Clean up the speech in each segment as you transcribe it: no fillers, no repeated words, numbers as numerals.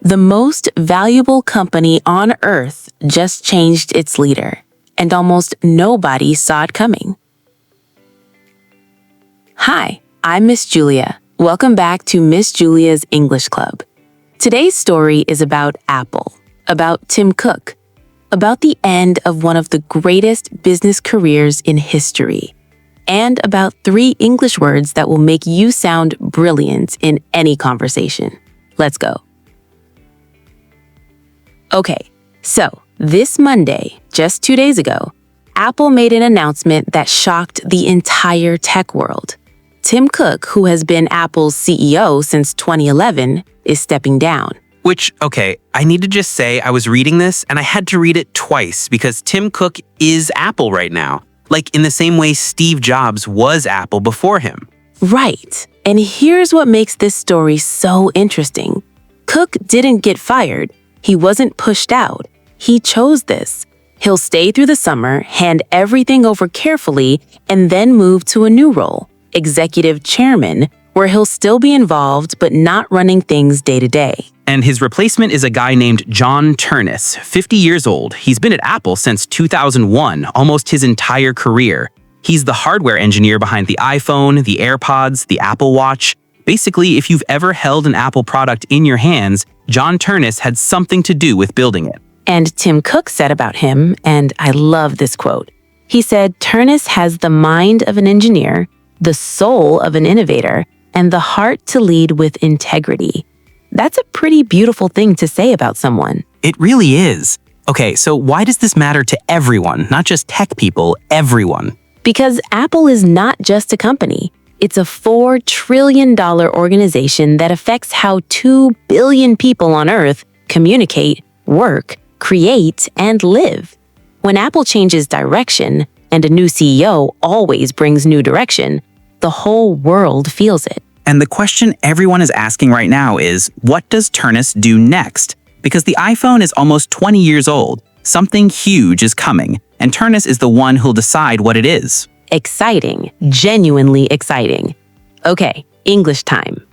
The most valuable company on earth just changed its leader, and almost nobody saw it coming. Hi, I'm Miss Julia. Welcome back to Miss Julia's English Club. Today's story is about Apple, about Tim Cook, about the end of one of the greatest business careers in history, and about 3 English words that will make you sound brilliant in any conversation. Let's go. Okay, so this Monday, just 2 days ago, Apple made an announcement that shocked the entire tech world. Tim Cook, who has been Apple's CEO since 2011, is stepping down. Which, okay, I need to just say I was reading this and I had to read it twice because Tim Cook is Apple right now, like in the same way Steve Jobs was Apple before him. Right, and here's what makes this story so interesting. Cook didn't get fired. He wasn't pushed out. He chose this. He'll stay through the summer, hand everything over carefully, and then move to a new role, executive chairman, where he'll still be involved but not running things day to day. And his replacement is a guy named John Ternus, 50 years old. He's been at Apple since 2001, almost his entire career. He's the hardware engineer behind the iPhone, the AirPods, the Apple Watch. Basically, if you've ever held an Apple product in your hands, John Ternus had something to do with building it. And Tim Cook said about him, and I love this quote, he said, "Ternus has the mind of an engineer, the soul of an innovator, and the heart to lead with integrity." That's a pretty beautiful thing to say about someone. It really is. Okay, so why does this matter to everyone, not just tech people, everyone? Because Apple is not just a company. It's a $4 trillion organization that affects how 2 billion people on Earth communicate, work, create, and live. When Apple changes direction, and a new CEO always brings new direction, the whole world feels it. And the question everyone is asking right now is, what does Ternus do next? Because the iPhone is almost 20 years old. Something huge is coming, and Ternus is the one who'll decide what it is. Exciting, genuinely exciting. Okay, English time.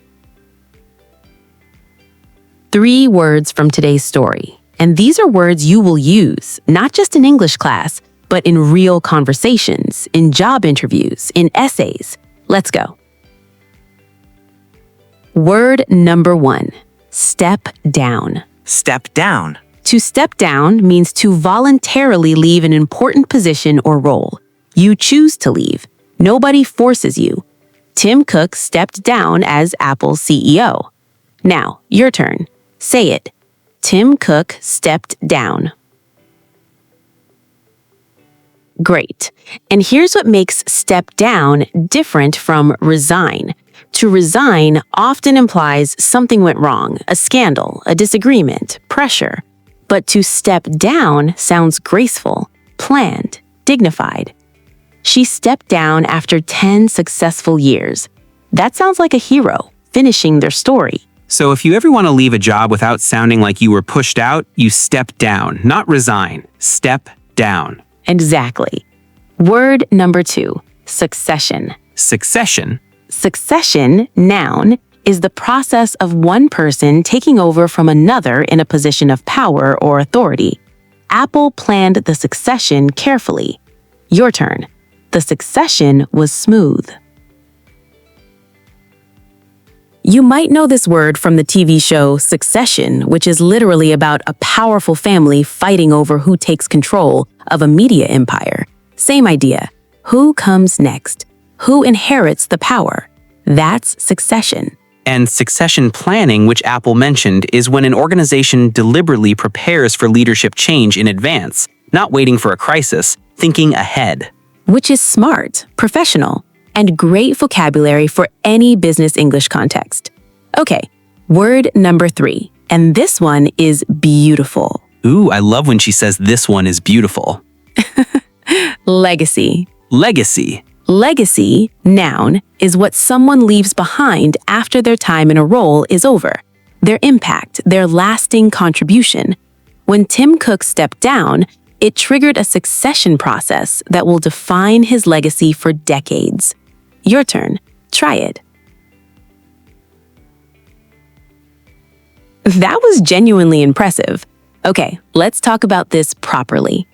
3 words from today's story. And these are words you will use, not just in English class, but in real conversations, in job interviews, in essays. Let's go. Word number 1, step down. Step down. To step down means to voluntarily leave an important position or role. You choose to leave. Nobody forces you. Tim Cook stepped down as Apple's CEO. Now, your turn. Say it. Tim Cook stepped down. Great. And here's what makes step down different from resign. To resign often implies something went wrong, a scandal, a disagreement, pressure. But to step down sounds graceful, planned, dignified. She stepped down after 10 successful years. That sounds like a hero, finishing their story. So if you ever want to leave a job without sounding like you were pushed out, you step down, not resign. Step down. Exactly. Word number 2, succession. Succession. Succession, noun, is the process of one person taking over from another in a position of power or authority. Apple planned the succession carefully. Your turn. The succession was smooth. You might know this word from the TV show Succession, which is literally about a powerful family fighting over who takes control of a media empire. Same idea. Who comes next? Who inherits the power? That's succession. And succession planning, which Apple mentioned, is when an organization deliberately prepares for leadership change in advance, not waiting for a crisis, thinking ahead. Which is smart, professional, and great vocabulary for any business English context. Okay, word number 3, and this one is beautiful. Ooh, I love when she says this one is beautiful. Legacy. Legacy. Legacy, noun, is what someone leaves behind after their time in a role is over. Their impact, their lasting contribution. When Tim Cook stepped down, it triggered a succession process that will define his legacy for decades. Your turn. Try it. That was genuinely impressive. Okay, let's talk about this properly.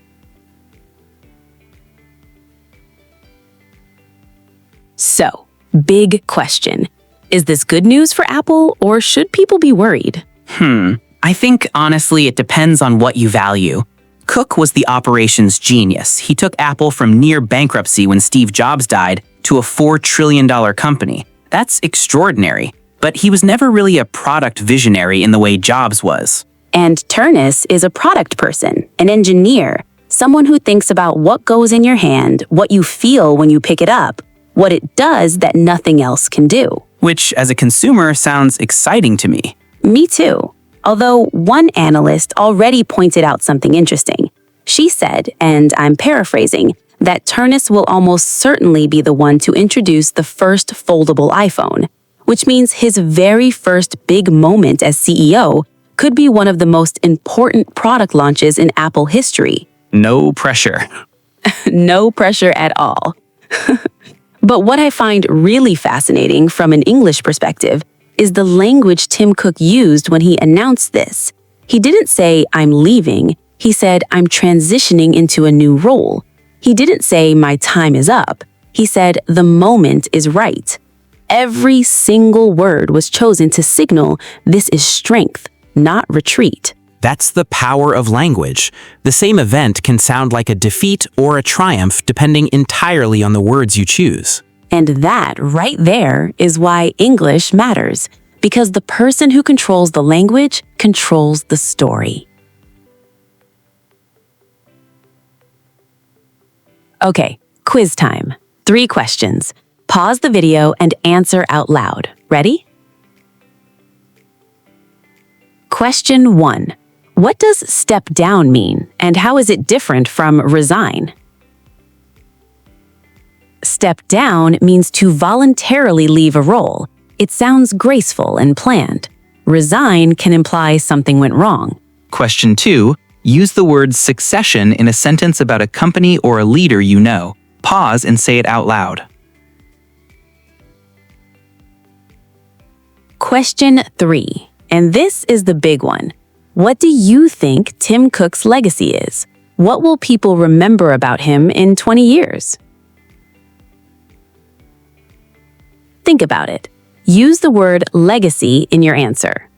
So, big question. Is this good news for Apple, or should people be worried? I think, honestly, it depends on what you value. Cook was the operations genius. He took Apple from near bankruptcy when Steve Jobs died to a $4 trillion company. That's extraordinary. But he was never really a product visionary in the way Jobs was. And Ternus is a product person, an engineer, someone who thinks about what goes in your hand, what you feel when you pick it up, what it does that nothing else can do. Which, as a consumer, sounds exciting to me. Me too. Although one analyst already pointed out something interesting. She said, and I'm paraphrasing, that Ternus will almost certainly be the one to introduce the first foldable iPhone, which means his very first big moment as CEO could be one of the most important product launches in Apple history. No pressure. No pressure at all. But what I find really fascinating from an English perspective is the language Tim Cook used when he announced this. He didn't say, "I'm leaving." He said, "I'm transitioning into a new role." He didn't say, "My time is up." He said, "The moment is right." Every single word was chosen to signal this is strength, not retreat. That's the power of language. The same event can sound like a defeat or a triumph depending entirely on the words you choose. And that right there is why English matters, because the person who controls the language controls the story. Okay, quiz time. 3 questions. Pause the video and answer out loud. Ready? Question 1. What does step down mean, and how is it different from resign? Step down means to voluntarily leave a role. It sounds graceful and planned. Resign can imply something went wrong. Question 2. Use the word succession in a sentence about a company or a leader you know. Pause and say it out loud. Question 3. And this is the big one. What do you think Tim Cook's legacy is? What will people remember about him in 20 years? Think about it. Use the word legacy in your answer.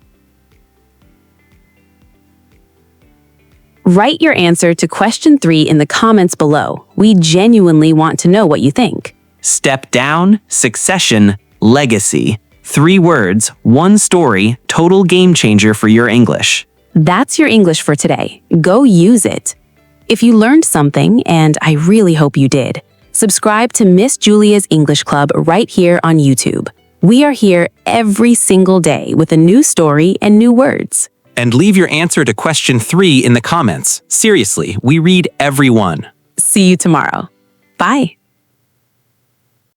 Write your answer to question 3 in the comments below. We genuinely want to know what you think. Step down, succession, legacy. 3 words, 1 story, total game changer for your English. That's your English for today. Go use it. If you learned something, and I really hope you did, subscribe to Miss Julia's English Club right here on YouTube. We are here every single day with a new story and new words. And leave your answer to question 3 in the comments. Seriously, we read every one. See you tomorrow. Bye.